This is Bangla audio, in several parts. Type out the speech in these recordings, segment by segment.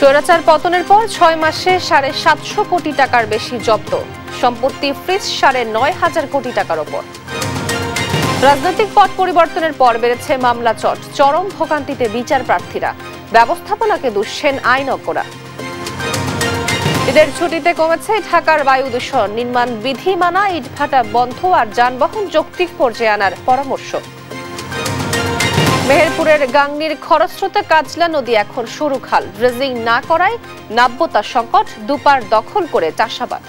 স্বৈরাচার পতনের পর ৬ মাসে ৭৫০ কোটি টাকার বেশি জব্দ, সম্পত্তি ফ্রিজ ৯,৫০০ কোটি টাকার ওপর। রাজনৈতিক পট পরিবর্তনের পর বেড়েছে মামলা চট, চরম ভোগান্তিতে বিচার প্রার্থীরা, ব্যবস্থাপনাকে দুষছেন আইনজ্ঞরা। ঈদের ছুটিতে কমেছে ঢাকার বায়ু দূষণ, নির্মাণ বিধি মানা, ইটভাটা বন্ধ আর যানবাহন যৌক্তিক পর্যায়ে আনার পরামর্শ। মেহেরপুরের গাংনীর খরস্রোতা কাজলা নদী এখন সরু খাল, ড্রেজিং না করায় নাব্যতা সংকট, দুপার দখল করে চাষাবাদ।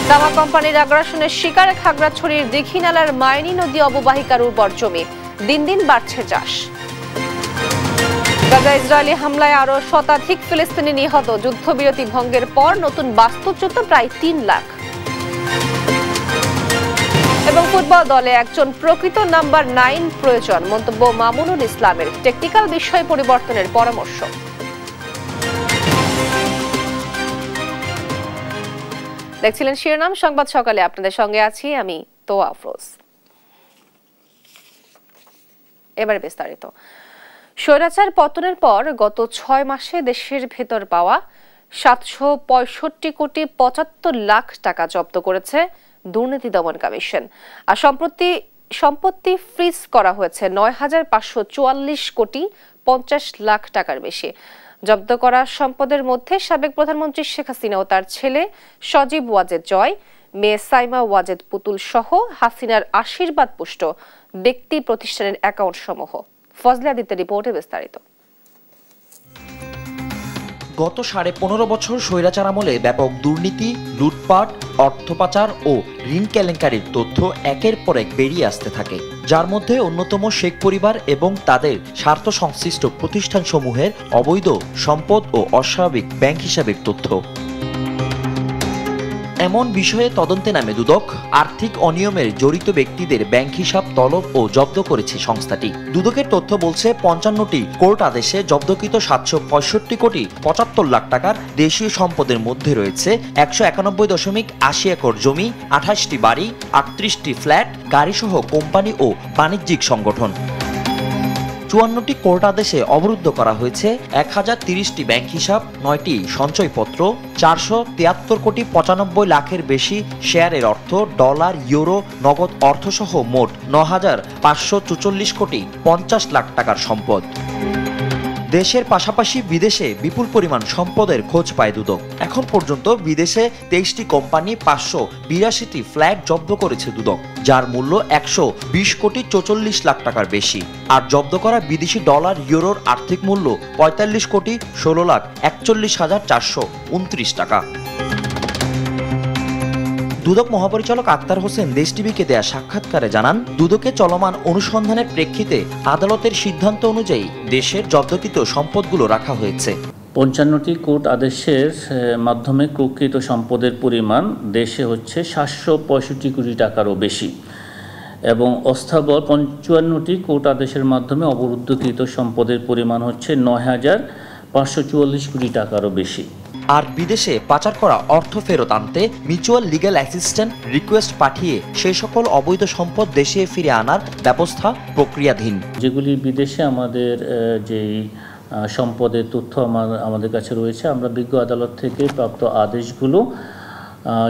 তামা কোম্পানির আগ্রাসনের শিকার খাগড়াছড়ির দীঘিনালার মাইনী নদী অববাহিকার উর্বর জমি, দিন দিন বাড়ছে চাষ। গাজা ইসরায়েলি হামলায় আরো শতাধিক ফিলিস্তিনি নিহত, যুদ্ধবিরতি ভঙ্গের পর নতুন বাস্তুচ্যুত প্রায় ৩ লাখ। এবং ফুটবল দলে একজন প্রকৃত নাম্বার 9 প্রয়োজন, মন্তব্য মামুনুল ইসলামের, টেকনিক্যাল বিষয় পরিবর্তনের পরামর্শ। দেখছিলেন শিরোনাম সংবাদ সকালে, আপনাদের সঙ্গে আছি আমি তোয়া আফরোজ। এবার বিস্তারিত। স্বৈরাচার পতনের পর গত ৬ মাসে দেশের ভেতর পাওয়া ৭৬৫ কোটি ৭৫ লাখ টাকা জব্দ করেছে দুর্নীতি দমন কমিশন। আর সম্পত্তি ফ্রিজ করা হয়েছে ৯,৫৪৪ কোটি ৫০ লাখ টাকার বেশি। জব্দ করা সম্পদের মধ্যে সাবেক প্রধানমন্ত্রী শেখ হাসিনা ও তার ছেলে সজীব ওয়াজেদ জয়, মেয়ে সাইমা ওয়াজেদ পুতুল সহ হাসিনার আশীর্বাদ পুষ্ট ব্যক্তি প্রতিষ্ঠানের অ্যাকাউন্ট সমূহ। ফজলে আদিত্যের রিপোর্টে বিস্তারিত। গত ১৫.৫ বছর স্বৈরাচার আমলে ব্যাপক দুর্নীতি, লুটপাট, অর্থ পাচার ও ঋণ কেলেঙ্কারির তথ্য একের পর এক বেরিয়ে আসতে থাকে, যার মধ্যে অন্যতম শেখ পরিবার এবং তাদের স্বার্থ সংশ্লিষ্ট প্রতিষ্ঠানসমূহের অবৈধ সম্পদ ও অস্বাভাবিক ব্যাংক হিসাবের তথ্য। এমন বিষয়ে তদন্তে নামে দুদক আর্থিক অনিয়মের জড়িত ব্যক্তিদের ব্যাংক হিসাব তলব ও জব্দ করেছে সংস্থাটি। দুদকের তথ্য বলছে ৫৫টি কোর্ট আদেশে জব্দকৃত ৭৬৫ কোটি ৭৫ লাখ টাকার দেশীয় সম্পদের মধ্যে রয়েছে ১৯১.৮০ একর জমি, ২৮টি বাড়ি, ৩৮টি ফ্ল্যাট, গাড়িসহ কোম্পানি ও বাণিজ্যিক সংগঠন। ৫৪টি কোর্ট আদেশে অবরুদ্ধ করা হয়েছে ১,০৩০টি ব্যাংক হিসাব, 9টি সঞ্চয়পত্র, ৪৭৩ কোটি ৯৫ লাখের বেশি শেয়ারের অর্থ, ডলার, ইউরো, নগদ অর্থসহ মোট ৯,৫৪৪ কোটি ৫০ লাখ টাকার সম্পদ। দেশের পাশাপাশি বিদেশে বিপুল পরিমাণ সম্পদের খোঁজ পায় দুদক। এখন পর্যন্ত বিদেশে ২৩টি কোম্পানি, ৫৮২টি ফ্ল্যাট জব্দ করেছে দুদক, যার মূল্য ১২০ কোটি ৪৪ লাখ টাকার বেশি। আর জব্দ করা বিদেশি ডলার, ইউরোর আর্থিক মূল্য ৪৫ কোটি ১৬ লাখ ৪১,৪২৯ টাকা। দুদক মহাপরিচালক আক্তার হোসেন দেশ টিভিকে দেয়া সাক্ষাৎকারে জানান, দুদকে চলমান অনুসন্ধানের প্রেক্ষিতে আদালতের সিদ্ধান্ত অনুযায়ী দেশের জব্দকৃত সম্পদগুলো রাখা হয়েছে। ৫৫টি কোর্ট আদেশের মাধ্যমে কুকৃত সম্পদের পরিমাণ দেশে হচ্ছে ৭৬৫ কোটি টাকারও বেশি এবং অস্থাবর ৫৫টি কোর্ট আদেশের মাধ্যমে অবরুদ্ধকৃত সম্পদের পরিমাণ হচ্ছে ৯,৫৪৪ কোটি টাকারও বেশি। আর বিদেশে পাচার করা অর্থ ফেরত আনতে মিউচুয়াল লিগ্যাল অ্যাসিস্ট্যান্ট রিকোয়েস্ট পাঠিয়ে সেই সকল অবৈধ সম্পদ দেশে ফিরে আনার ব্যবস্থা প্রক্রিয়াধীন। যেগুলি বিদেশে আমাদের যেই সম্পদের তথ্য আমাদের কাছে রয়েছে, আমরা বিজ্ঞ আদালত থেকে প্রাপ্ত আদেশগুলো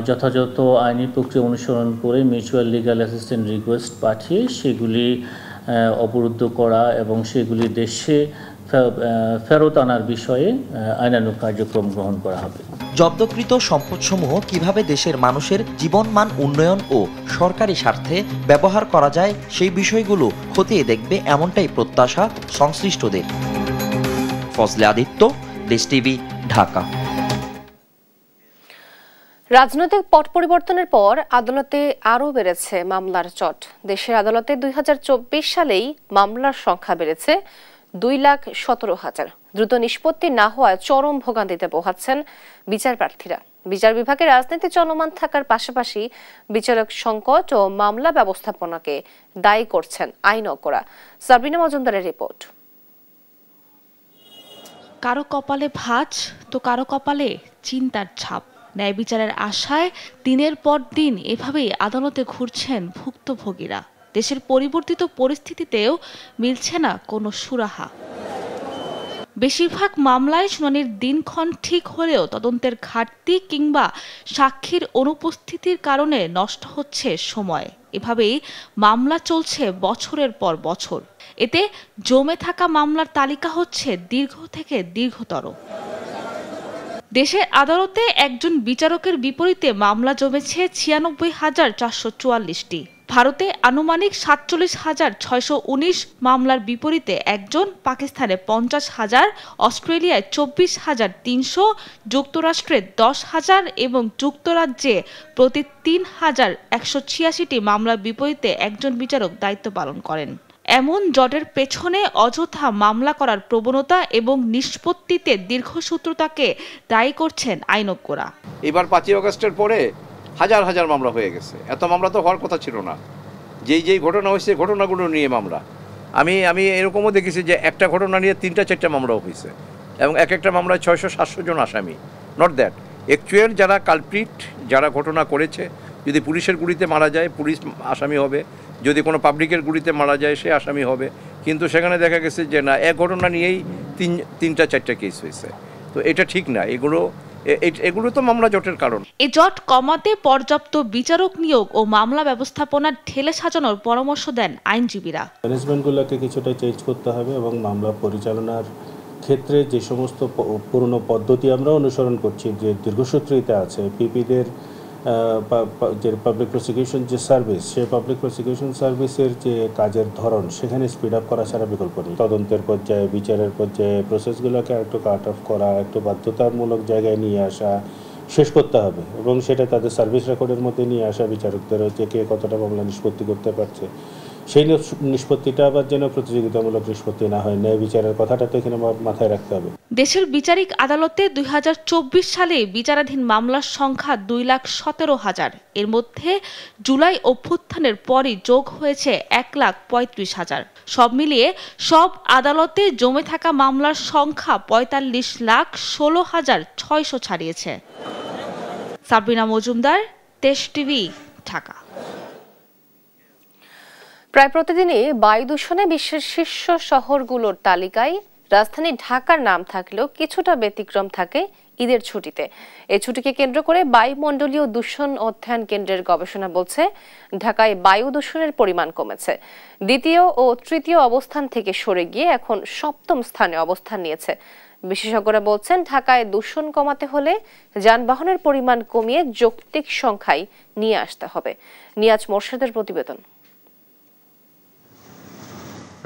যথাযথ আইনি প্রক্রিয়া অনুসরণ করে মিউচুয়াল লিগ্যাল অ্যাসিস্ট্যান্ট রিকোয়েস্ট পাঠিয়ে সেগুলি অবরুদ্ধ করা এবং সেগুলি দেশে ফেরত আনার বিষয়ে আইনানুগ কার্যক্রম গ্রহণ করা হবে। জব্দকৃত সম্পদসমূহ কিভাবে দেশের মানুষের জীবনমান উন্নয়ন ও সরকারি স্বার্থে ব্যবহার করা যায় সেই বিষয়গুলো খতিয়ে দেখবে, এমনটাই প্রত্যাশা সংশ্লিষ্টদের। ফজলে আদিত্য, দেশ টিভি, ঢাকা। রাজনৈতিক পট পরিবর্তনের পর আদালতে আরও বেড়েছে মামলার চট। দেশের আদালতে ২০২৪ সালেই মামলার সংখ্যা বেড়েছে ২,১৭,০০০। দ্রুত নিষ্পত্তি না হওয়ায় চরম ভোগান্তিতে পোহাচ্ছেন বিচার প্রার্থীরা। বিচার বিভাগে রাজনীতি চলমান থাকার পাশাপাশি বিচারক সংকট ও মামলা ব্যবস্থাপনাকে দায়ী করছেন আইনজ্ঞরা। সাবরিনা মজুমদারের রিপোর্ট। কারো কপালে ভাঁজ তো কারো কপালে চিন্তার ছাপ। ন্যায় বিচারের আশায় দিনের পর দিন এভাবেই আদালতে ঘুরছেন ভুক্তভোগীরা। দেশের পরিবর্তিত পরিস্থিতিতেও মিলছে না কোনো সুরাহা। বেশিরভাগ মামলায় শুনানির দিনক্ষণ ঠিক হলেও তদন্তের ঘাটতি কিংবা সাক্ষীর অনুপস্থিতির কারণে নষ্ট হচ্ছে সময়। এভাবেই মামলা চলছে বছরের পর বছর। এতে জমে থাকা মামলার তালিকা হচ্ছে দীর্ঘ থেকে দীর্ঘতর। দেশের আদালতে একজন বিচারকের বিপরীতে মামলা জমেছে ৯৬,৪৪৪টি। ভারতে আনুমানিক ৪৭,৬১৯ মামলার বিপরীতে একজন, পাকিস্তানে ৫০,০০০, অস্ট্রেলিয়ায় ২৪,৩০০, যুক্তরাষ্ট্রে ১০,০০০ এবং যুক্তরাজ্যে প্রতি ৩,১৮৬টি মামলার বিপরীতে একজন বিচারক দায়িত্ব পালন করেন। এমন জটের পেছনে অযথা মামলা করার প্রবণতা এবং নিষ্পত্তিতে দীর্ঘসূত্রতাকে দায়ী করছেন আইনজ্ঞরা। এবার ৫ই আগস্টের পরে হাজার হাজার মামলা হয়ে গেছে। এত মামলা তো হওয়ার কথা ছিল না। যেই ঘটনা হয়েছে ঘটনাগুলো নিয়ে মামলা। আমি এরকমও দেখেছি যে একটা ঘটনা নিয়ে ৩টা-৪টা মামলাও হয়েছে এবং একটা মামলায় ৬০০-৭০০ জন আসামি। নট দ্যাট, অ্যাকচুয়াল যারা কালপ্রিট, যারা ঘটনা করেছে, যদি পুলিশের গুলিতে মারা যায় পুলিশ আসামি হবে, যদি কোনো পাবলিকের গুলিতে মারা যায় সে আসামি হবে। কিন্তু সেখানে দেখা গেছে যে না, এক ঘটনা নিয়েই ৩টা-৪টা কেস হয়েছে। তো এটা ঠিক না। এগুলো তো মামলা জটের কারণ। এই জট কমাতে পর্যাপ্ত বিচারক নিয়োগ ও মামলা ব্যবস্থাপনার ঢেলে সাজানোর পরামর্শ দেন আইনজীবীরা। ম্যানেজমেন্টগুলোকে কিছুটা চেঞ্জ করতে হবে এবং মামলা পরিচালনার ক্ষেত্রে যে সমস্ত পুরনো পদ্ধতি আমরা অনুসরণ করছি, যে দীর্ঘসূত্রিতা আছে, পিপিদের যে পাবলিক প্রসিকিউশন যে সার্ভিস, সেই পাবলিক প্রসিকিউশন সার্ভিসের যে কাজের ধরন, সেখানে স্পিড আপ করা ছাড়া বিকল্প নেই। তদন্তের পর্যায়ে, বিচারের পর্যায়ে প্রসেসগুলোকে একটু কাট অফ করা, একটু বাধ্যতামূলক জায়গায় নিয়ে আসা, শেষ করতে হবে এবং সেটা তাদের সার্ভিস রেকর্ডের মধ্যে নিয়ে আসা বিচারকদেরও, যে কে কতটা মামলা নিষ্পত্তি করতে পারছে। সেই নিষ্পত্তিটা আবার যেন প্রতিযোগিতামূলক নিষ্পত্তি না হয়, ন্যায় বিচারের কথাটা তো এখানে মাথায় রাখতে হবে। দেশের বিচারিক আদালতে ২০২৪ সালে বিচারাধীন মামলার সংখ্যা ২,১৭,০০০। এর মধ্যে জুলাই অভ্যুত্থানের পরই যোগ হয়েছে ১,৩৫,০০০। সব মিলিয়ে সব আদালতে জমে থাকা মামলার সংখ্যা ৪৫,১৬,৬০০ ছাড়িয়েছে। সাবরিনা মজুমদার, দেশ টিভি, ঢাকা। প্রায় প্রতিদিনই বায়ু দূষণে বিশ্বের শীর্ষ শহরগুলোর তালিকায় রাজধানী ঢাকার নাম থাকলেও কিছুটা ব্যতিক্রম থাকে ঈদের ছুটিতে। এই ছুটিকে কেন্দ্র করে বায়ুমণ্ডলীয় দূষণ অধ্যয়ন কেন্দ্রের গবেষণা বলছে ঢাকায় বায়ু দূষণের পরিমাণ কমেছে। দ্বিতীয় ও তৃতীয় অবস্থান থেকে সরে গিয়ে এখন ৭ম স্থানে অবস্থান নিয়েছে। বিশেষজ্ঞরা বলছেন ঢাকায় দূষণ কমাতে হলে যানবাহনের পরিমাণ কমিয়ে যৌক্তিক সংখ্যায় নিয়ে আসতে হবে। নিয়াজ মোর্শেদের প্রতিবেদন।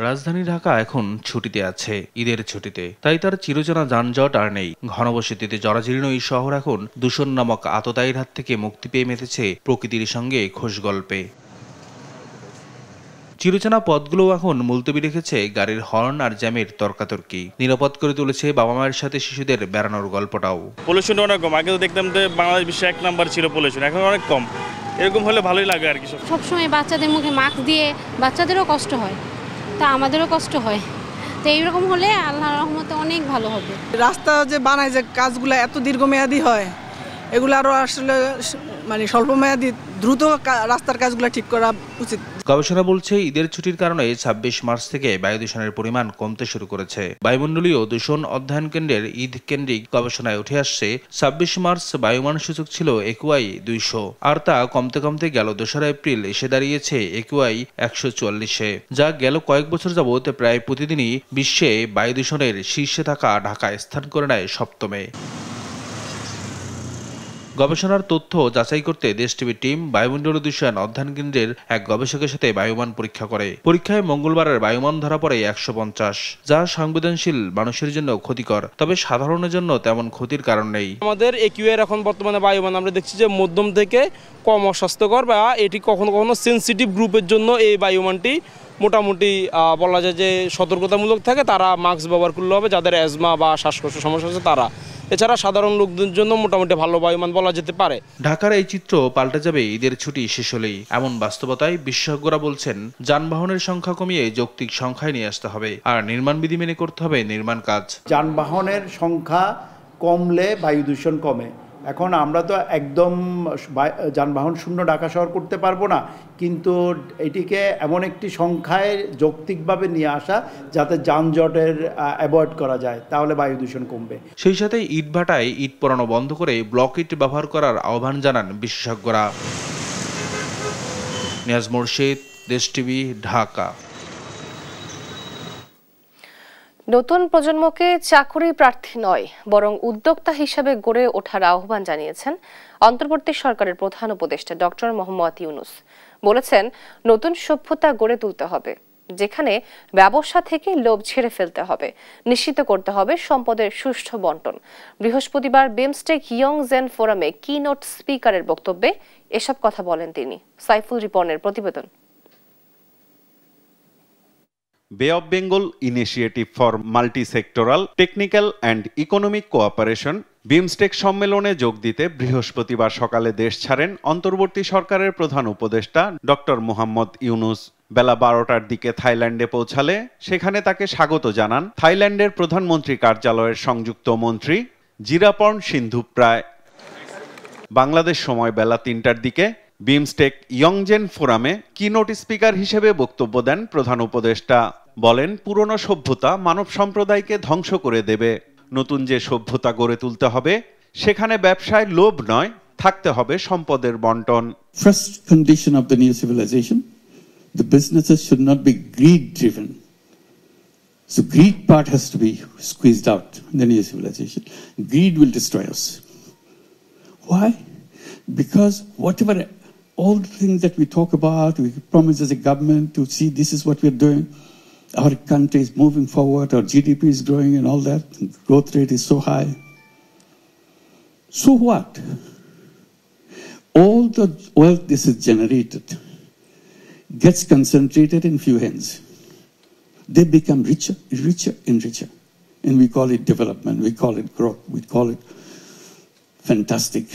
রাজধানী ঢাকা এখন ছুটিতে আছে, ঈদের ছুটিতে, তাই তার চিরচেনা যানজট আর নেই। ঘনবসতিতে জরাজীর্ণ এই শহর এখন দূষণ নামক আততায়ীর হাত থেকে মুক্তি পেয়ে মেতেছে প্রকৃতির সঙ্গে খোশ গল্পে। চিরচেনা পথগুলো এখন মুলতবি রেখেছে গাড়ির হর্ন আর জ্যামের তর্কাতর্কি। নিরাপদ করে তুলেছে বাবা মায়ের সাথে শিশুদের বেড়ানোর গল্পটাও। পলিউশন অনেক কম। আগে তো দেখতাম যে বাংলাদেশ বিশ্বে ১ নাম্বার ছিল পলিউশন, এখন অনেক কম। এরকম হলে ভালোই লাগে আর কি। সবসময় বাচ্চাদের মুখে মাস্ক দিয়ে বাচ্চাদেরও কষ্ট হয়, তা আমাদেরও কষ্ট হয়। তো এইরকম হলে আল্লাহর রহমতে অনেক ভালো হবে। রাস্তা যে বানায়, যে কাজগুলো এত দীর্ঘমেয়াদী হয়, এগুলো আরও আসলে মানে স্বল্পমেয়াদী দ্রুত রাস্তার কাজগুলো ঠিক করা উচিত। গবেষণা বলছে ঈদের ছুটির কারণে ২৬ মার্চ থেকে বায়ু দূষণের পরিমাণ কমতে শুরু করেছে। বায়ুমণ্ডলীয় দূষণ অধ্যয়ন কেন্দ্রের ঈদ কেন্দ্রিক গবেষণায় উঠে আসছে ২৬ মার্চ বায়ুমান সূচক ছিল AQI ২০০, আর তা কমতে কমতে গেল ২রা এপ্রিল এসে দাঁড়িয়েছে AQI ১৪০-এ, যা গেল কয়েক বছর যাবত প্রায় প্রতিদিনই বিশ্বে বায়ু দূষণের শীর্ষে থাকা ঢাকায় স্থান করে নেয় ৭ম-এ। গবেষণার তথ্য যাচাই করতে দেশ টিভির টিম বায়ুমণ্ডলীয় দূষণ অধ্যয়ন কেন্দ্রের এক গবেষকের সাথে বায়ুমান পরীক্ষা করে। পরীক্ষায় মঙ্গলবারের বায়ুমান ধরা পড়ে ১৫০, যা সংবেদনশীল মানুষের জন্য ক্ষতিকর, তবে সাধারণের জন্য তেমন ক্ষতির কারণ নেই। আমাদের AQI এখন বর্তমানে বায়ুমান আমরা দেখছি যে মধ্যম থেকে কম অস্বাস্থ্যকর, বা এটি কখনো কখনো সেন্সিটিভ গ্রুপের জন্য এই বায়ুমানটি মোটামুটি বলা যায় যে সতর্কতামূলক থাকে। তারা মাস্ক ব্যবহার করলে হবে, যাদের অ্যাজমা বা শ্বাসকষ্ট সমস্যা আছে তারা। এছাড়া সাধারণ লোকদের জন্য মোটামুটি ভালো বায়ুমান বলা যেতে পারে। ঢাকার এই চিত্র পাল্টে যাবে ঈদের ছুটি শেষ হলেই। এমন বাস্তবতায় বিশেষজ্ঞরা বলছেন যানবাহনের সংখ্যা কমিয়ে যৌক্তিক সংখ্যায় নিয়ে আসতে হবে, আর নির্মাণ বিধি মেনে করতে হবে নির্মাণ কাজ। যানবাহনের সংখ্যা কমলে বায়ু দূষণ কমে, এখন আমরা তো একদম যানবাহন শূন্য ঢাকা শহর করতে পারবো না, কিন্তু এটিকে এমন একটি সংখ্যায় যৌক্তিকভাবে নিয়ে আসা যাতে যানজটের অ্যাভয়েড করা যায়, তাহলে বায়ু দূষণ কমবে। সেই সাথে ইটভাটায় ইট পোড়ানো বন্ধ করে ব্লক ইট ব্যবহার করার আহ্বান জানান বিশেষজ্ঞরা। নিয়াজ মুর্শিদ, দেশ টিভি, ঢাকা। নতুন প্রজন্মকে চাকরি প্রার্থী নয় বরং উদ্যোক্তা হিসেবে গড়ে ওঠার আহ্বান জানিয়েছেন অন্তর্বর্তী সরকারের প্রধান উপদেষ্টা ডক্টর মোহাম্মদ ইউনূস। বলেছেন, নতুন সভ্যতা গড়ে তুলতে হবে, যেখানে ব্যবসা থেকে লোভ ছেড়ে ফেলতে হবে, নিশ্চিত করতে হবে সম্পদের সুষ্ঠু বন্টন। বৃহস্পতিবার বিমস্টেক ইয়ং জেন ফোরামে কিনোট স্পিকারের বক্তব্যে এসব কথা বলেন তিনি। সাইফুল রিপনের প্রতিবেদন। Bay of Bengal Initiative for Multi-Sectoral Technical and Economic Cooperation BIMSTEC সম্মেলনে যোগ দিতে বৃহস্পতিবার সকালে দেশ ছাড়েন অন্তর্বর্তী সরকারের প্রধান উপদেষ্টা ডক্টর মোহাম্মদ ইউনূস। বেলা 12টার দিকে থাইল্যান্ডে পৌঁছালে সেখানে তাকে স্বাগত জানান থাইল্যান্ডের প্রধানমন্ত্রী কার্যালয়ের সংযুক্ত মন্ত্রী জিরাপর্ণ সিন্ধুপ্রায়। বাংলাদেশ সময় বেলা 3টার দিকে বিমস্টেক ইয়ংজেন ফোরামে কিনোট স্পিকার হিসেবে বক্তব্য দেন প্রধান উপদেষ্টা। বলেন, পুরনো সভ্যতা মানব সম্প্রদায়কে ধ্বংস করে দেবে। নতুন যে সভ্যতা গড়ে তুলতে হবে সেখানে ব্যবসায় লোভ নয়, থাকতে হবে সম্পদের বন্টন। First condition of the new civilization, the businesses should not be greed driven. So greed part has to be squeezed out in the new civilization. Greed will destroy us. Why? Because whatever all the things that we talk about, we promise as a government to see this is what we're doing. Our country is moving forward, our GDP is growing and all that. Growth rate is so high. So what? All the wealth this is generated gets concentrated in few hands. They become richer, richer and richer. And we call it development, we call it growth, we call it fantastic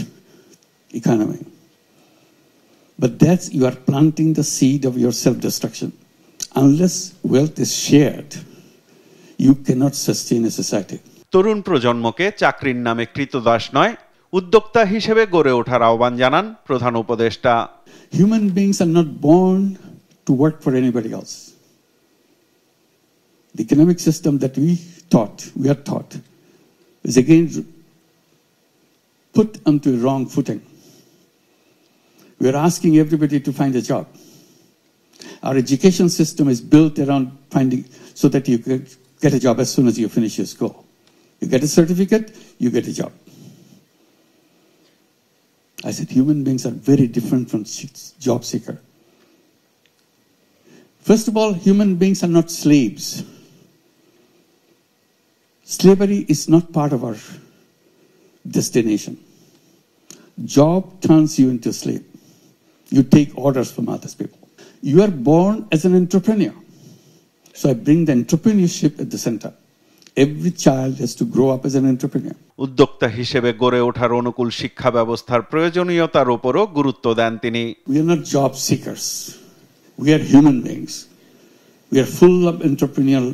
economy. But that's, you are planting the seed of your self-destruction. Unless wealth is shared, you cannot sustain a society. তরুণ প্রজন্মকে চাকরির নামে কৃতদাস নয়, উদ্যোক্তা হিসেবে গড়ে ওঠার আহ্বান জানান প্রধান উপদেষ্টা। Human beings are not born to work for anybody else. The economic system that we are taught, is again put onto a wrong footing. We are asking everybody to find a job. Our education system is built around finding so that you get a job as soon as you finish your school. You get a certificate, you get a job. I said human beings are very different from job seeker. First of all, human beings are not slaves. Slavery is not part of our destination. Job turns you into a slave. You take orders from other people. You are born as an entrepreneur. So I bring the entrepreneurship at the center. Every child has to grow up as an entrepreneur. উদ্যোক্তা হিসেবে গড়ে ওঠার অনুকূল শিক্ষা ব্যবস্থার প্রয়োজনীয়তার উপরও গুরুত্ব দেন তিনি। We are not job seekers. We are human beings. We are full of entrepreneurial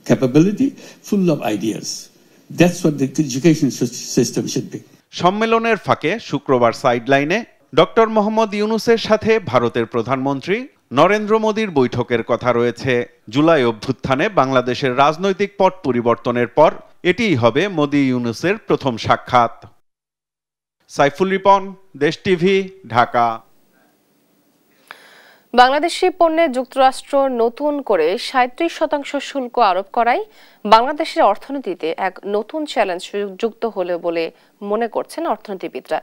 capability, full of ideas. That's what the education system should be. সম্মেলনের ফাঁকে শুক্রবার সাইডলাইনে ডক্টর মোহাম্মদ ইউনূসের সাথে ভারতের প্রধানমন্ত্রী নরেন্দ্র মোদীর বৈঠকের কথা রয়েছে। জুলাই অভ্যুত্থানে বাংলাদেশের রাজনৈতিক পট পরিবর্তনের পর এটিই হবে মোদী ইউনূসের প্রথম সাক্ষাৎ। সাইফুল রিপন, দেশ টিভি, ঢাকা। বাংলাদেশি পণ্যে যুক্তরাষ্ট্র নতুন করে 37% শুল্ক আরোপ করায় বাংলাদেশের অর্থনীতিতে এক নতুন চ্যালেঞ্জ যুক্ত হলো বলে মনে করছেন অর্থনীতিবিদরা।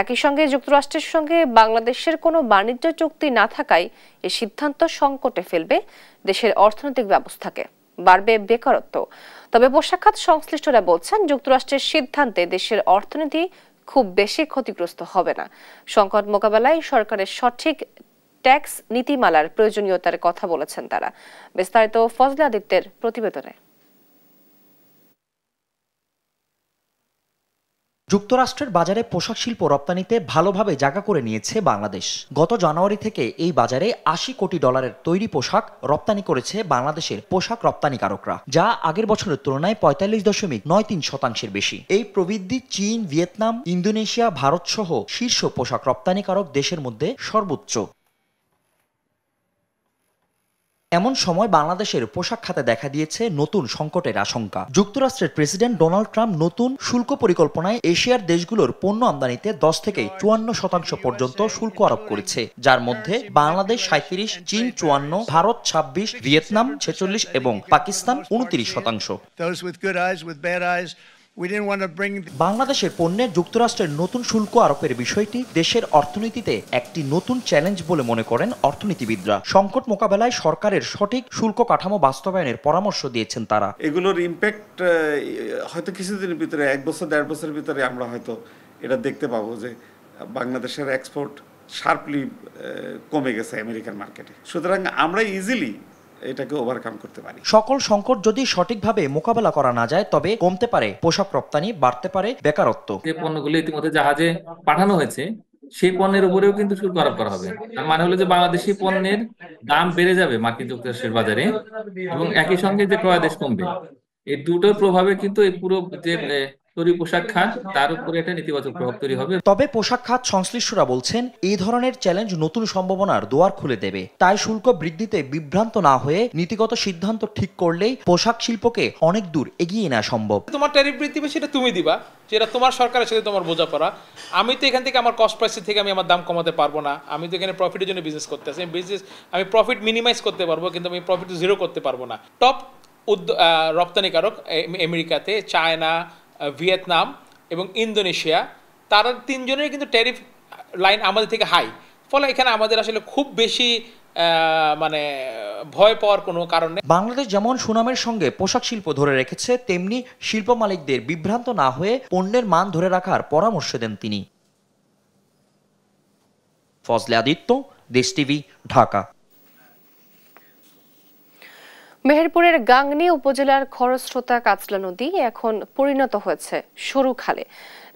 একই সঙ্গে যুক্তরাষ্ট্রের সঙ্গে বাংলাদেশের কোনো বাণিজ্য চুক্তি না থাকায় এই সিদ্ধান্ত সংকটে ফেলবে দেশের অর্থনৈতিক ব্যবস্থাকে, বাড়বে বেকারত্ব। তবে পোশাক খাত সংশ্লিষ্টরা বলছেন, যুক্তরাষ্ট্রের সিদ্ধান্তে দেশের অর্থনীতি খুব বেশি ক্ষতিগ্রস্ত হবে না। সংকট মোকাবেলায় সরকারের সঠিক ট্যাক্স নীতিমালার প্রয়োজনীয়তার কথা বলেছেন তারা। বিস্তারিত ফজলে আদিত্যের প্রতিবেদনে। যুক্তরাষ্ট্রের বাজারে পোশাক শিল্প রপ্তানিতে ভালোভাবে জায়গা করে নিয়েছে বাংলাদেশ। গত জানুয়ারি থেকে এই বাজারে $80 কোটি তৈরি পোশাক রপ্তানি করেছে বাংলাদেশের পোশাক রপ্তানিকারকরা, যা আগের বছরের তুলনায় 45.93% বেশি। এই প্রবৃদ্ধি চীন, ভিয়েতনাম, ইন্দোনেশিয়া, ভারত সহ শীর্ষ পোশাক রপ্তানিকারক দেশের মধ্যে সর্বোচ্চ। এমন সময় বাংলাদেশের পোশাক খাতে দেখা দিয়েছে নতুন সংকটের আশঙ্কা। যুক্তরাষ্ট্রের প্রেসিডেন্ট ডোনাল্ড ট্রাম্প নতুন শুল্ক পরিকল্পনায় এশিয়ার দেশগুলোর পণ্য আমদানিতে 10 থেকে 54% পর্যন্ত শুল্ক আরোপ করেছে, যার মধ্যে বাংলাদেশ 37, চীন 54, ভারত 26, ভিয়েতনাম 46 এবং পাকিস্তান 29%। বাংলাদেশের পণ্যে যুক্তরাষ্ট্রের নতুন শুল্ক আরোপের বিষয়টি দেশের অর্থনীতিতে একটি নতুন চ্যালেঞ্জ বলে মনে করেন অর্থনীতিবিদরা। সংকট মোকাবেলায় সরকারের সঠিক শুল্ক কাঠামো বাস্তবায়নের পরামর্শ দিয়েছেন তারা। এগুলোর ইম্প্যাক্ট হয়তো কিছুদিনের ভিতরে, 1 বছর 1.5 বছরের ভিতরে আমরা হয়তো এটা দেখতে পাবো যে বাংলাদেশের এক্সপোর্ট শার্পলি কমে গেছে আমেরিকান মার্কেটে। সুতরাং আমরা ইজিলি এটাকে ওভারকাম করতে পারি। সকল সংকট যদি সঠিকভাবে মোকাবেলা করা না যায় তবে কমতে পারে পোশাক রপ্তানি, বাড়তে পারে বেকারত্ব। যে পণ্যগুলো ইতিমধ্যে জাহাজে পাঠানো হয়েছে সেই পণ্যের উপরেও কিন্তু শুল্ক আরোপ করা হবে। তার মানে হলো যে বাংলাদেশি পণ্যের দাম বেড়ে যাবে মার্কিন যুক্তরাষ্ট্রের বাজারে, এবং একই সঙ্গে যে ক্রয় আদেশ কমবে। এই দুটোর প্রভাবে কিন্তু এই পুরো যে তৈরি পোশাক খাত তার উপরে একটা নেতিবাচক প্রভাব তৈরি হবে। তবে পোশাক খাত সংশ্লিষ্টরা বলছেন এই ধরনের চ্যালেঞ্জ নতুন সম্ভাবনার দুয়ার খুলে দেবে। তাই শুল্ক বৃদ্ধিতে বিভ্রান্ত না হয়ে নীতিগত সিদ্ধান্ত ঠিক করলেই পোশাক শিল্পকে অনেক দূর এগিয়ে নেওয়া সম্ভব। তোমার ট্যারিফ বৃদ্ধি সেটা তুমি দিবা, যেটা তোমার সরকারের সাথে তোমার বোঝাপড়া। আমি তো এখান থেকে আমার কস্ট প্রাইস থেকে আমি আমার দাম কমাতে পারবো না। আমি তো এখানে প্রফিটের জন্য বিজনেস করতে আসি। আমি প্রফিট মিনিমাইজ করতে পারবো, কিন্তু আমি প্রফিট জিরো করতে পারবো না। টপ রপ্তানিকারক আমেরিকাতে, চায়না, ভিয়েতনাম এবং ইন্দোনেশিয়া, তারা 3 জনের কিন্তু ট্যারিফ লাইন আমাদের থেকে হাই। ফলে এখানে আমাদের আসলে খুব বেশি মানে ভয় পাওয়ার কোনো কারণ নেই। বাংলাদেশ যেমন সুনামের সঙ্গে পোশাক শিল্প ধরে রেখেছে, তেমনি শিল্প মালিকদের বিভ্রান্ত না হয়ে পণ্যের মান ধরে রাখার পরামর্শ দেন তিনি। ফজলে আদিত্য, দেশ টিভি, ঢাকা। মেহেরপুরের গাংনী উপজেলার খরস্রোতা কাজলা নদী এখন পরিণত হয়েছে সরু খালে।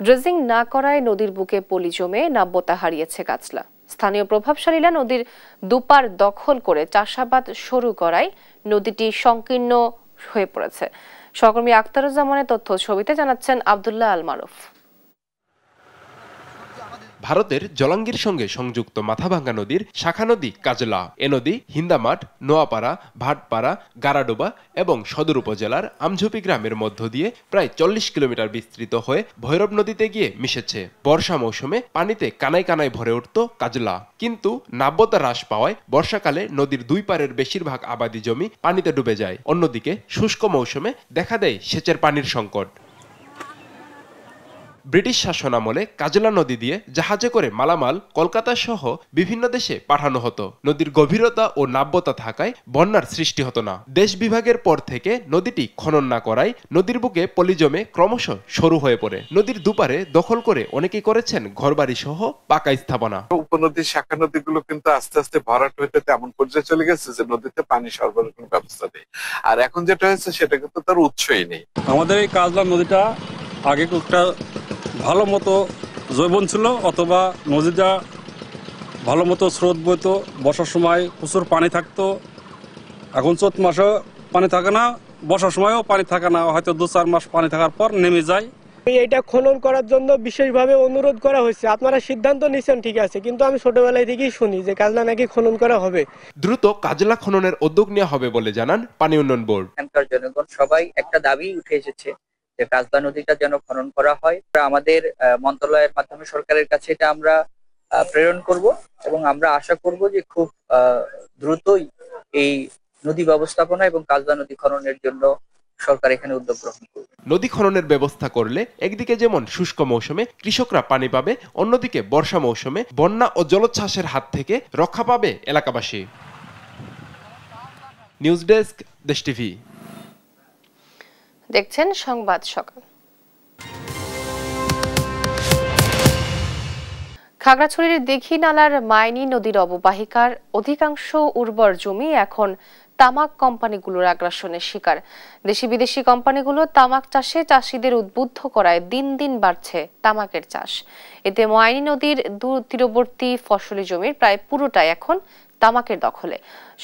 ড্রেজিং না করায় নদীর বুকে পলি জমে নাব্যতা হারিয়েছে কাজলা। স্থানীয় প্রভাবশালীরা নদীর দুপার দখল করে চাষাবাদ শুরু করায় নদীটি সংকীর্ণ হয়ে পড়েছে। সহকর্মী আক্তারুজ্জামানের তথ্য ছবিতে জানাচ্ছেন আব্দুল্লাহ আল মারুফ। ভারতের জলাঙ্গির সঙ্গে সংযুক্ত মাথাভাঙ্গা নদীর শাখা নদী কাজলা। এ নদী হিন্দামাঠ, নোয়াপাড়া, ভাটপাড়া, গারাডোবা এবং সদর উপজেলার আমঝুপি গ্রামের মধ্য দিয়ে প্রায় 40 কিলোমিটার বিস্তৃত হয়ে ভৈরব নদীতে গিয়ে মিশেছে। বর্ষা মৌসুমে পানিতে কানায় কানায় ভরে উঠত কাজলা, কিন্তু নাব্যতা হ্রাস পাওয়ায় বর্ষাকালে নদীর 2 পারের বেশিরভাগ আবাদি জমি পানিতে ডুবে যায়। অন্যদিকে শুষ্ক মৌসুমে দেখা দেয় সেচের পানির সংকট। ব্রিটিশ শাসনামলে কাজলা নদী দিয়ে জাহাজে করে মালামাল কলকাতা সহ বিভিন্ন দেশে পাঠানো হতো। নদীর গভীরতা ও নাব্যতা থাকায় বন্যার সৃষ্টি হতো না। দেশ বিভাগের পর থেকে নদীটি খনন না করায় নদীর বুকে পলি জমে ক্রমশ সরু হয়ে পড়ে। নদীর দুপারে দখল করে অনেকেই করেছেন ঘরবাড়ি সহ পাকা স্থাপনা। উপনদীর শাখা নদীগুলো কিন্তু আস্তে আস্তে ভরাট হইতে এমন পর্যায়ে চলে গেছে যে নদীতে পানি সরবরাহের কোনো ব্যবস্থা নেই। আর এখন যেটা হয়েছে সেটা কিন্তু তার উৎসই নেই। আমাদের এই কাজলা নদীটা আগে একটা ভালো মতো জৈবন ছিল, অথবা নদীটা ভালো মতো স্রোত বইতো, বর্ষার সময় প্রচুর পানি থাকতো। এখন চৈত মাসেও পানি থাকে না, বর্ষার সময়ও পানি থাকে না, হয়তো 2-4 মাস পানি থাকার পর নেমে যায়। এটা খনন করার জন্য বিশেষভাবে অনুরোধ করা হয়েছে। আপনারা সিদ্ধান্ত নিচ্ছেন ঠিক আছে, কিন্তু আমি ছোটবেলায় থেকেই শুনি যে কাজলা নাকি খনন করা হবে। দ্রুত কাজলা খননের উদ্যোগ নেওয়া হবে বলে জানান পানি উন্নয়ন বোর্ড। এখানকার জনগণ সবাই একটা দাবি উঠে এসেছে যে কাজলা নদীটা যেন খনন করা হয়। আমাদের মন্ত্রণালয়ের মাধ্যমে সরকারের কাছে এটা আমরা প্রেরণ করব এবং আমরা আশা করব যে খুব দ্রুতই এই নদী ব্যবস্থাপনা এবং কাজলা নদী খননের জন্য সরকার এখানে উদ্যোগ গ্রহণ করবে। নদী খননের ব্যবস্থা করলে একদিকে যেমন শুষ্ক মৌসুমে কৃষকরা পানি পাবে, অন্যদিকে বর্ষা মৌসুমে বন্যা ও জলোচ্ছ্বাসের হাত থেকে রক্ষা পাবে এলাকাবাসী। নিউজ ডেস্ক, দেশ টিভি। দেখছেন সংবাদ সকাল। খাগড়াছড়ির দীঘি নালার মাইনী নদীর অববাহিকার অধিকাংশ উর্বর জমি এখন তামাক কোম্পানিগুলোর আগ্রাসনের শিকার। দেশি বিদেশি কোম্পানিগুলো তামাক চাষে চাষিদের উদ্বুদ্ধ করায় দিন দিন বাড়ছে তামাকের চাষ। এতে ময়নি নদীর তীরবর্তী ফসলি জমির প্রায় পুরোটাই এখন তামাকের দখলে।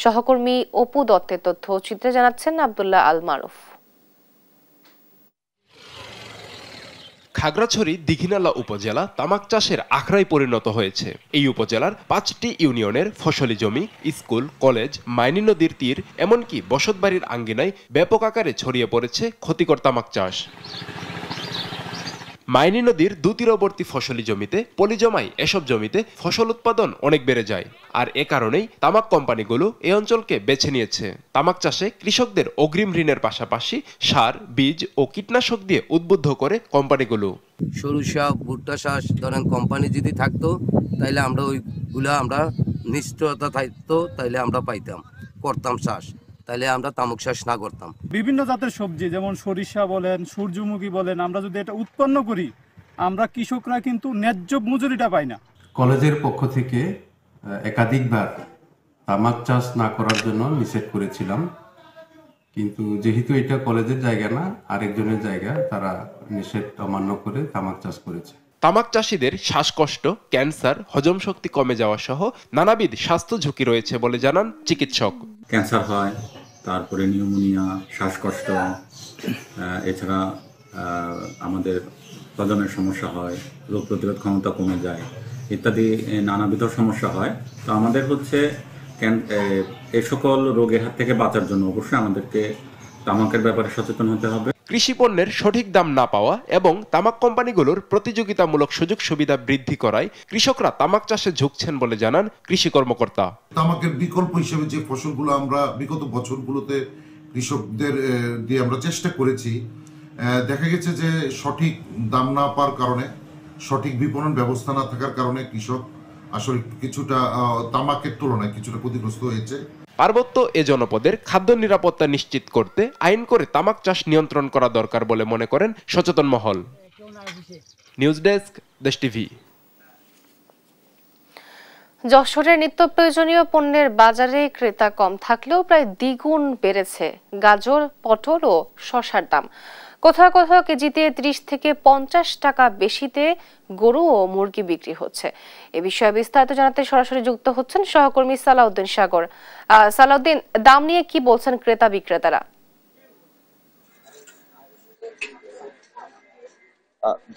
সহকর্মী অপু দত্তের তথ্য চিত্রে জানাচ্ছেন আব্দুল্লাহ আল মারুফ। খাগড়াছড়ি দীঘিনালা উপজেলা তামাক চাষের আখড়ায় পরিণত হয়েছে। এই উপজেলার 5টি ইউনিয়নের ফসলি জমি, স্কুল, কলেজ, মাইনি নদীর তীর, এমনকি বসতবাড়ির আঙ্গিনায় ব্যাপক আকারে ছড়িয়ে পড়েছে ক্ষতিকর তামাক চাষ। মাইনি নদীর তীরবর্তী ফসলি জমিতে পলি জমায় এসব জমিতে ফসল উৎপাদন অনেক বেড়ে যায়। আর এ কারণেই তামাক কোম্পানিগুলো এই অঞ্চলকে বেছে নিয়েছে। তামাক চাষে কৃষকদের অগ্রিম ঋণের পাশাপাশি সার, বীজ ও কীটনাশক দিয়ে উদ্বুদ্ধ করে কোম্পানিগুলো। সরিষা, ভুট্টা চাষ ধরেন কোম্পানি যদি থাকতো তাইলে আমরা ওইগুলা আমরা নিশ্চয়তা থাকতো, তাইলে আমরা পাইতাম, করতাম চাষ, তাহলে আমরা তামাক চাষ না করতাম। বিভিন্ন জাতের সবজি যেমন সরিষা বলেন, সূর্যমুখী বলেন, আমরা যদি এটা উৎপন্ন করি আমরা কৃষকরা কিন্তু ন্যায্য মজুরিটা পাই না। কলেজের পক্ষ থেকে একাধিকবার তামাক চাষ না করার জন্য নিষেধ করেছিলাম, কিন্তু যেহেতু এটা কলেজের জায়গা না আরেকজনের জায়গা, তারা নিষেধ অমান্য করে তামাক চাষ করেছে। তামাক চাষীদের শ্বাসকষ্ট, ক্যান্সার, হজম শক্তি কমে যাওয়া সহ নানাবিধ স্বাস্থ্য ঝুঁকি রয়েছে বলে জানান চিকিৎসক। ক্যান্সার হয়, তারপরে নিউমোনিয়া, শ্বাসকষ্ট, এছাড়া আমাদের হজমের সমস্যা হয়, রোগ প্রতিরোধ ক্ষমতা কমে যায় ইত্যাদি নানাবিধ সমস্যা হয়। তো আমাদের হচ্ছে এই সকল রোগের হাত থেকে বাঁচার জন্য অবশ্যই আমাদেরকে তামাকের ব্যাপারে সচেতন হতে হবে। কৃষি পণ্যের সঠিক দাম না পাওয়া এবং তামাক কোম্পানিগুলোর প্রতিযোগিতামূলক সুযোগ সুবিধা বৃদ্ধি করায় কৃষকরা তামাক চাষে ঝুঁকছেন বলে জানান কৃষি কর্মকর্তা। তামাকের বিকল্প হিসেবে যে ফসলগুলো আমরা বিগত বছরগুলোতে কৃষকদের দিয়ে আমরা চেষ্টা করেছি, দেখা গেছে যে সঠিক দাম না পাওয়ার কারণে, সঠিক বিপণন ব্যবস্থা না থাকার কারণে কৃষক আসলে কিছুটা তামাকের তুলনায় কিছুটা ক্ষতিগ্রস্ত হয়েছে। পার্বত্য এ জনপদের খাদ্য নিরাপত্তা নিশ্চিত করতে আইন করে তামাক চাষ নিয়ন্ত্রণ করা দরকার বলে মনে করেন সচেতন মহল। নিউজ ডেস্ক, দেশ টিভি। যশোরের নিত্য প্রয়োজনীয় পণ্যের বাজারে ক্রেতা কম থাকলেও প্রায় দ্বিগুণ বেড়েছে গাজর, পটল ও শসার দাম। কোথাও কোথাও কেজিতে 30 থেকে 50 টাকা বেশিতে গরু ও মুরগি বিক্রি হচ্ছে। এ বিষয়ে বিস্তারিত জানাতে সরাসরি যুক্ত হচ্ছেন সহকর্মী সালাউদ্দিন সাগর। সালাউদ্দিন, দাম নিয়ে কি বলছেন ক্রেতা বিক্রেতারা?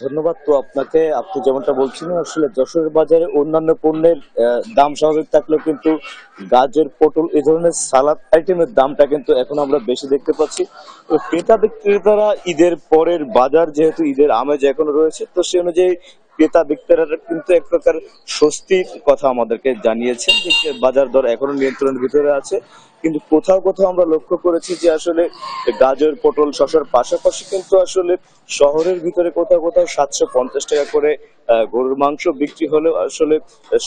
ধন্যবাদ তো আপনাকে। আপনি যেমনটা বলছিলেন, আসলে যশোরের বাজারে অন্যান্য পণ্যের দাম স্বাভাবিক থাকলেও কিন্তু গাজর, পটল এই ধরনের সালাদ আইটেমের দামটা কিন্তু এখন আমরা বেশি দেখতে পাচ্ছি। তো ক্রেতা বিক্রেতারা ঈদের পরের বাজার, যেহেতু ঈদের আমেজ এখনো রয়েছে, তো সে অনুযায়ী ক্রেতা বিক্রেতারা কিন্তু এক প্রকার স্বস্তির কথা আমাদেরকে জানিয়েছেন যে বাজার দর এখনো নিয়ন্ত্রণের ভিতরে আছে। কিন্তু কোথাও কোথাও আমরা লক্ষ্য করেছি যে আসলে গাজর, পটল, শসার পাশাপাশি কিন্তু আসলে শহরের ভিতরে কোথাও কোথাও 750 টাকা করে গরুর মাংস বিক্রি হলেও আসলে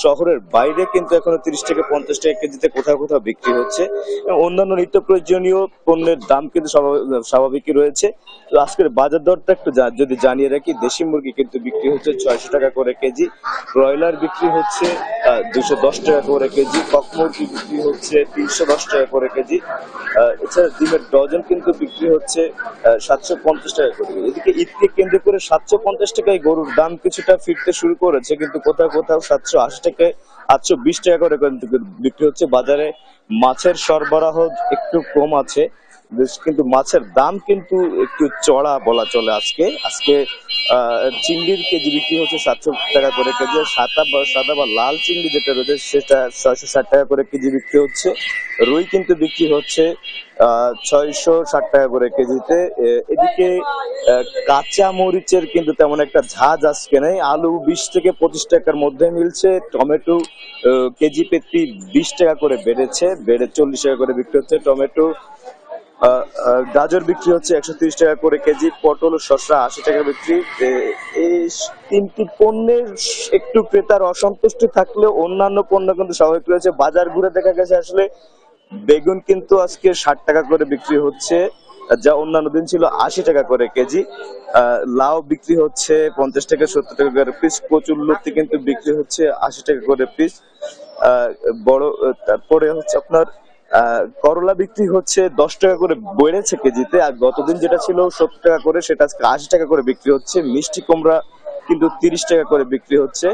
শহরের বাইরে কিন্তু এখনো 30 থেকে 50 টাকা কেজিতে কোথাও কোথাও বিক্রি হচ্ছে। অন্যান্য নিত্য প্রয়োজনীয় পণ্যের দাম কিন্তু স্বাভাবিকই রয়েছে। তো আজকের বাজার দরটা একটু যদি জানিয়ে রাখি, দেশি মুরগি কিন্তু বিক্রি হচ্ছে 600 টাকা করে কেজি, ব্রয়লার বিক্রি হচ্ছে 210 টাকা করে কেজি, কক মুরগি বিক্রি হচ্ছে 310 টাকা করে কেজি, এছাড়া ডিমের ডজন কিন্তু বিক্রি হচ্ছে 750 টাকা করে। এদিকে ঈদকে কেন্দ্র করে 750 টাকায় গরুর দাম কিছুটা ফিরতে শুরু করেছে, কিন্তু কোথাও কোথাও 780 টাকায় 820 টাকা করে কিন্তু বিক্রি হচ্ছে। বাজারে মাছের সরবরাহ একটু কম আছে, কিন্তু মাছের দাম কিন্তু একটু চড়া বলা চলে। আজকে চিংড়ির কেজি বিক্রি হচ্ছে 700 টাকা করে কেজি, সাদা বা লাল চিংড়ি যেটা রয়েছে সেটা 660 টাকা করে কেজি বিক্রি হচ্ছে। রুই কিন্তু বিক্রি হচ্ছে 660 টাকা করে কেজিতে। এদিকে কাঁচা মরিচের কিন্তু তেমন একটা ঝাঁজ আজকে নেই, আলু 20 থেকে 25 টাকার মধ্যে মিলছে, টমেটো কেজি প্রতি 20 টাকা করে বেড়ে 40 টাকা করে বিক্রি হচ্ছে টমেটো। গাজর বিক্রি হচ্ছে 130 টাকা করে কেজি, পটল, শসা 80 টাকা বিক্রি। এই তিনটি পণ্যের একটু ক্রেতার অসন্তুষ্টি থাকলেও অন্যান্য পণ্য কিন্তু স্বাভাবিক রয়েছে। বাজার ঘুরে দেখা গেছে আসলে বেগুন কিন্তু আজকে 60 টাকা করে বিক্রি হচ্ছে, যা অন্যান্য দিন ছিল 80 টাকা করে কেজি। লাউ বিক্রি হচ্ছে 50 থেকে 70 টাকা করে পিস, কচুরলতি কিন্তু বিক্রি হচ্ছে 80 টাকা করে পিস। তারপরে হচ্ছে আপনার করলা বিক্রি হচ্ছে 10 টাকা করে বেড়েছে কেজিতে, আর গতদিন যেটা ছিল 70 টাকা করে সেটা আজকে 80 টাকা করে বিক্রি হচ্ছে। মিষ্টি কুমড়া কিন্তু 30 টাকা করে বিক্রি হচ্ছে,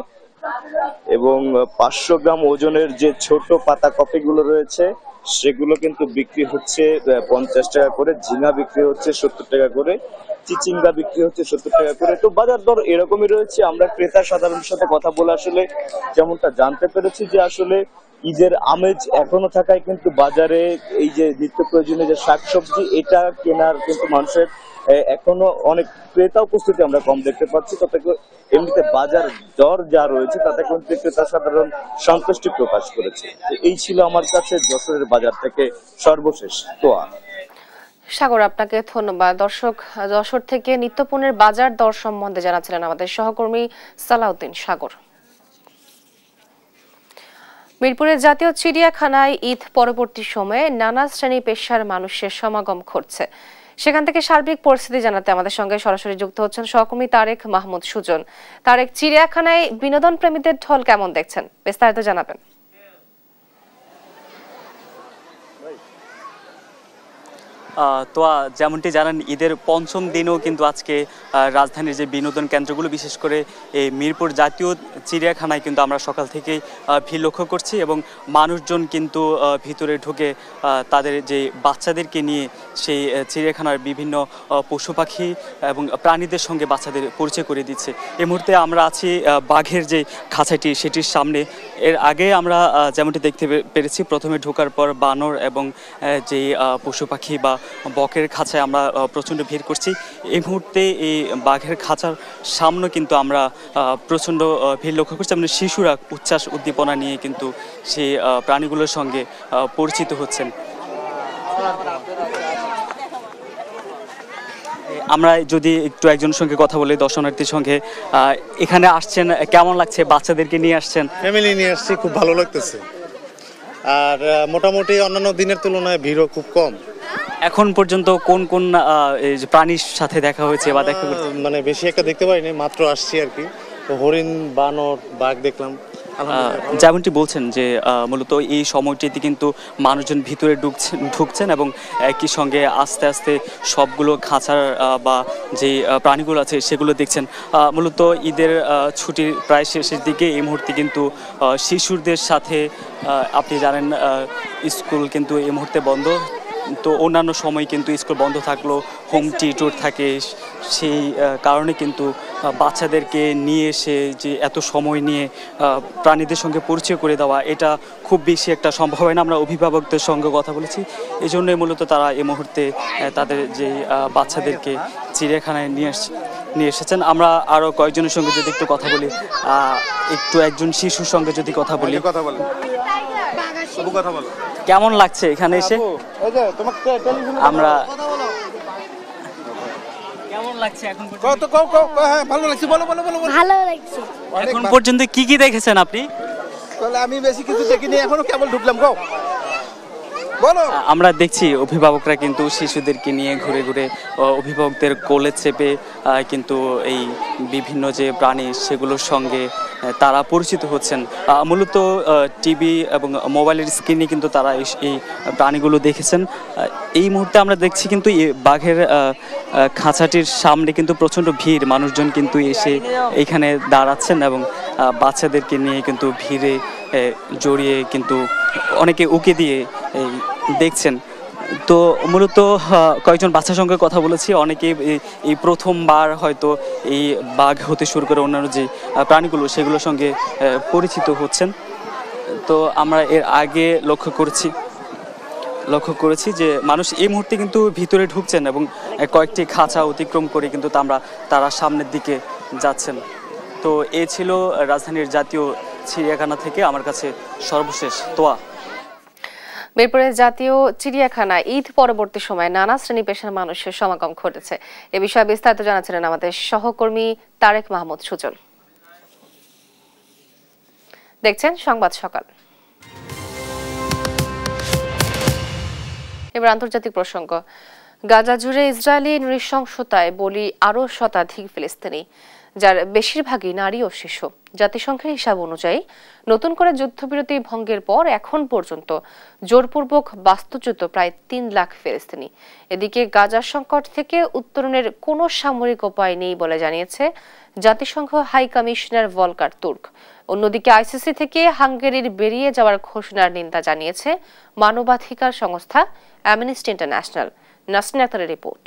এবং 500 গ্রাম ওজনের যে ছোট পাতা কপিগুলো রয়েছে সেগুলো কিন্তু বিক্রি হচ্ছে 50 টাকা করে। ঝিঙা বিক্রি হচ্ছে 70 টাকা করে, চিচিঙ্গা বিক্রি হচ্ছে 70 টাকা করে। তো বাজার দর এরকমই রয়েছে। আমরা ক্রেতা সাধারণের সাথে কথা বলে আসলে যেমনটা জানতে পেরেছি যে আসলে ঈদের আমেজ এখনো থাকায় কিন্তু বাজারে এই যে নিত্য প্রয়োজনীয় যে শাকসবজি এটা কেনার কিন্তু মানুষের এখনো অনেক ক্রেতা উপস্থিতি আমরা কম দেখতে পাচ্ছি। তবে এমনিতে বাজার দর যা রয়েছে তাতে কিন্তু ক্রেতা সাধারণ সন্তুষ্টি প্রকাশ করেছে। এই ছিল আমার কাছে যশোরের বাজার থেকে সর্বশেষ তোয়া। সাগর, আপনাকে ধন্যবাদ। দর্শক, যশোর থেকে নিত্যপণ্যের বাজার দর সম্বন্ধে জানাচ্ছিলেন আমাদের সহকর্মী সালাউদ্দিন সাগর। মিরপুরের জাতীয় চিড়িয়াখানায় ঈদ পরবর্তী সময়ে নানা শ্রেণী পেশার মানুষের সমাগম ঘটছে। সেখান থেকে সার্বিক পরিস্থিতি জানাতে আমাদের সঙ্গে সরাসরি যুক্ত হচ্ছেন সহকর্মী তারেক মাহমুদ সুজন। তারেক, চিড়িয়াখানায় বিনোদন প্রেমীদের ঢল কেমন দেখছেন, বিস্তারিত জানাবেন। তো যেমনটি জানেন, ঈদের পঞ্চম দিনেও কিন্তু আজকে রাজধানীর যে বিনোদন কেন্দ্রগুলো, বিশেষ করে এই মিরপুর জাতীয় চিড়িয়াখানায় কিন্তু আমরা সকাল থেকেই ভিড় লক্ষ্য করছি, এবং মানুষজন কিন্তু ভিতরে ঢুকে তাদের যে বাচ্চাদেরকে নিয়ে সেই চিড়িয়াখানার বিভিন্ন পশু পাখি এবং প্রাণীদের সঙ্গে বাচ্চাদের পরিচয় করে দিচ্ছে। এই মুহূর্তে আমরা আছি বাঘের যে খাঁচাটি সেটির সামনে। এর আগে আমরা যেমনটি দেখতে পেরেছি, প্রথমে ঢোকার পর বানর এবং যে পশু পাখি বা বকের খাঁচায় আমরা প্রচণ্ড ভিড় করছি। এই মুহূর্তে এই বাঘের খাঁচার সামনে কিন্তু আমরা প্রচণ্ড ভিড় লক্ষ্য করছি। মানে শিশুরা উচ্ছ্বাস উদ্দীপনা নিয়ে কিন্তু সেই প্রাণীগুলোর সঙ্গে পরিচিত হচ্ছেন। আমরা যদি একটু একজনের সঙ্গে কথা বলি, দর্শনার্থীর সঙ্গে, এখানে আসছেন, কেমন লাগছে? বাচ্চাদেরকে নিয়ে আসছেন? ফ্যামিলি নিয়ে আসছি, খুব ভালো লাগতেছে। আর মোটামুটি অন্যান্য দিনের তুলনায় ভিড়ও খুব কম। এখন পর্যন্ত কোন কোন প্রাণীর সাথে দেখা হয়েছে বা দেখা মানে বেশি একটা দেখতে পাইনি, মাত্র আসছি আর কি। তো হরিণ, বানর, বাঘ দেখলাম। যেমনটি বলছেন যে মূলত এই সময়টিতে কিন্তু মানুষজন ভিতরে ঢুকছেন এবং একই সঙ্গে আস্তে আস্তে সবগুলো খাঁচার বা যে প্রাণীগুলো আছে সেগুলো দেখছেন। মূলত ঈদের ছুটির প্রায় শেষের দিকে এই মুহূর্তে কিন্তু শিশুদের সাথে, আপনি জানেন স্কুল কিন্তু এই মুহূর্তে বন্ধ, তো অন্যান্য সময় কিন্তু স্কুল বন্ধ থাকলেও হোম টিউটর থাকে, সেই কারণে কিন্তু বাচ্চাদেরকে নিয়ে এসে যে এত সময় নিয়ে প্রাণীদের সঙ্গে পরিচয় করে দেওয়া, এটা খুব বেশি একটা সম্ভব হয় না। আমরা অভিভাবকদের সঙ্গে কথা বলেছি, এই জন্যই মূলত তারা এই মুহূর্তে তাদের যে বাচ্চাদেরকে চিড়িয়াখানায় নিয়ে এসেছেন। আমরা আরও কয়েকজনের সঙ্গে যদি একটু কথা বলি, একটু একজন শিশুর সঙ্গে যদি কথা বলি, কেমন লাগছে এখানে এসে? আমরা কেমন লাগছে এখন পর্যন্ত কি কি দেখেছেন আপনি? আমি বেশি কিছু দেখিনি, এখনো কেবল ঢুকলাম। আমরা দেখছি অভিভাবকরা কিন্তু শিশুদেরকে নিয়ে ঘুরে ঘুরে অভিভাবকদের কোলে চেপে কিন্তু এই বিভিন্ন যে প্রাণী সেগুলোর সঙ্গে তারা পরিচিত হচ্ছেন। মূলত টিভি এবং মোবাইলের স্ক্রিনে কিন্তু তারা এই প্রাণীগুলো দেখেছেন। এই মুহূর্তে আমরা দেখছি কিন্তু বাঘের খাঁচাটির সামনে কিন্তু প্রচণ্ড ভিড়, মানুষজন কিন্তু এসে এইখানে দাঁড়াচ্ছেন এবং বাচ্চাদেরকে নিয়ে কিন্তু ভিড়ে জড়িয়ে কিন্তু অনেকে উকে দিয়ে দেখছেন। তো মূলত কয়েকজন বাচ্চার সঙ্গে কথা বলেছি, অনেকে এই প্রথমবার হয়তো এই বাঘ হতে শুরু করে অন্যান্য যে প্রাণীগুলো সেগুলোর সঙ্গে পরিচিত হচ্ছেন। তো আমরা এর আগে লক্ষ্য করেছি যে মানুষ এই মুহূর্তে কিন্তু ভিতরে ঢুকছেন এবং কয়েকটি খাঁচা অতিক্রম করে কিন্তু তারা সামনের দিকে যাচ্ছেন। তো এ ছিল রাজধানীর জাতীয় চিড়িয়াখানা থেকে আমার কাছে সর্বশেষ তোয়া। মিরপুরের জাতীয় চিড়িয়াখানায় ঈদ পরবর্তী সময়ে নানা শ্রেণী পেশার মানুষের সমাগম ঘটেছে। এ বিষয়ে বিস্তারিত জানাচ্ছিলেন আমাদের সহকর্মী তারেক মাহমুদ সুজন। দেখছেন সংবাদ সকাল। এবার আন্তর্জাতিক প্রসঙ্গ। গাজা জুড়ে ইসরায়েলি নৃশংসতায় বলি আরও শতাধিক ফিলিস্তিনি। যার বেশিরভাগই নারী ও শিশু। জাতিসংঘের হিসাব অনুযায়ী নতুন করে যুদ্ধবিরতি ভঙ্গের পর এখন পর্যন্ত জোরপূর্বক বাস্তুচ্যুত প্রায় 3 লাখ ফিলিস্তিনি। এদিকে গাজা সংকট থেকে উত্তরণের কোনো সামরিক উপায় নেই বলে জানিয়েছে জাতিসংঘ হাই কমিশনার ভলকার তুর্ক। অন্যদিকে আইসিসি থেকে হাঙ্গেরির বেরিয়ে যাওয়ার ঘোষণার নিন্দা জানিয়েছে মানবাধিকার সংস্থা অ্যামনেস্টি ইন্টারন্যাশনাল। নাসরিন আক্তারের রিপোর্ট।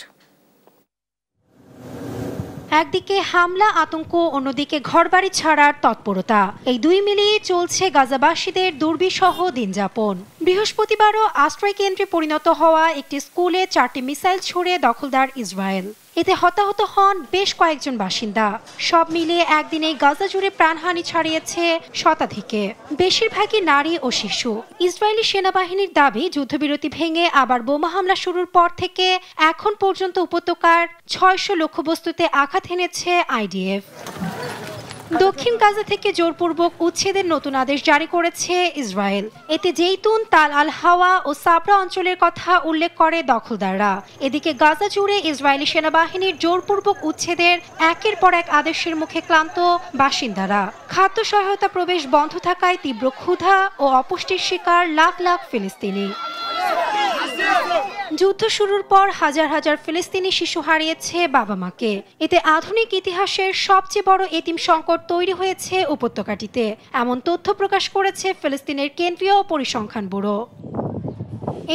একদিকে হামলা আতঙ্ক, অন্যদিকে ঘরবাড়ি ছাড়ার তৎপরতা, এই দুই মিলিয়ে চলছে গাজাবাসীদের দুর্বিষহ দিনযাপন। বৃহস্পতিবারও আশ্রয় কেন্দ্রে পরিণত হওয়া একটি স্কুলে 4টি মিসাইল ছুড়ে দখলদার ইসরায়েল। এতে হতাহত হন বেশ কয়েকজন বাসিন্দা। সব মিলিয়ে একদিনে গাজা জুড়ে প্রাণহানি ছাড়িয়েছে শতাধিকে, বেশিরভাগই নারী ও শিশু। ইসরায়েলি সেনাবাহিনীর দাবি, যুদ্ধবিরতি ভেঙে আবার বোমা হামলা শুরুর পর থেকে এখন পর্যন্ত উপত্যকার 600 লক্ষ্যবস্তুতে আঘাত এনেছে আইডিএফ। দক্ষিণ গাজা থেকে জোরপূর্বক উচ্ছেদের নতুন আদেশ জারি করেছে ইসরায়েল। এতে জেইতুন, তাল আল হাওয়া ও সাবরা অঞ্চলের কথা উল্লেখ করে দখলদাররা। এদিকে গাজা জুড়ে ইসরায়েলি সেনাবাহিনীর জোরপূর্বক উচ্ছেদের একের পর এক আদেশের মুখে ক্লান্ত বাসিন্দারা। খাদ্য সহায়তা প্রবেশ বন্ধ থাকায় তীব্র ক্ষুধা ও অপুষ্টির শিকার লাখ লাখ ফিলিস্তিনি। যুদ্ধ শুরুর পর হাজার হাজার ফিলিস্তিনি শিশু হারিয়েছে বাবা মাকে। এতে আধুনিক ইতিহাসের সবচেয়ে বড় এতিম সংকট তৈরি হয়েছে উপত্যকাটিতে, এমন তথ্য প্রকাশ করেছে ফিলিস্তিনের কেন্দ্রীয় পরিসংখ্যান ব্যুরো।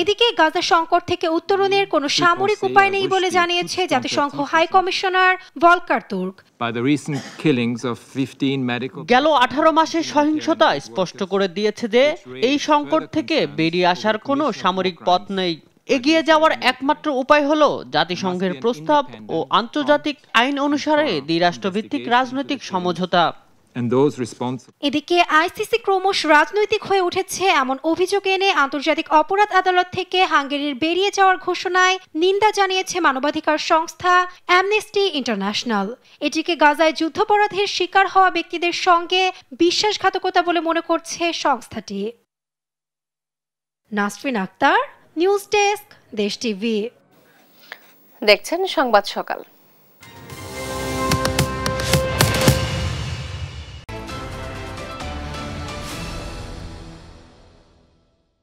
এদিকে গাজা সংকট থেকে উত্তরণের কোনো সামরিক উপায় নেই বলে জানিয়েছে জাতিসংঘ হাই কমিশনার ভলকার তুর্ক। গেল 18 মাসের সহিংসতা স্পষ্ট করে দিয়েছে যে এই সংকট থেকে বেরিয়ে আসার কোনো সামরিক পথ নেই। এগিয়ে যাওয়ার একমাত্র উপায় হলো জাতিসংঘের প্রস্তাব ও আন্তর্জাতিক আইন অনুসারে দ্বিরাষ্ট্রভিত্তিক রাজনৈতিক সমঝোতা। এদিকে আইসিসি ক্রমশ রাজনৈতিক হয়ে উঠেছে এমন অভিযোগ এনে আন্তর্জাতিক অপরাধ আদালত থেকে হাঙ্গেরির বেরিয়ে যাওয়ার ঘোষণায় নিন্দা জানিয়েছে মানবাধিকার সংস্থা অ্যামনেস্টি ইন্টারন্যাশনাল। এটিকে গাজায় যুদ্ধাপরাধের শিকার হওয়া ব্যক্তিদের সঙ্গে বিশ্বাসঘাতকতা বলে মনে করছে সংস্থাটি। নাসরিন আক্তার, নিউজ ডেস্ক, দেশ টিভি। দেখছেন সংবাদ সকাল।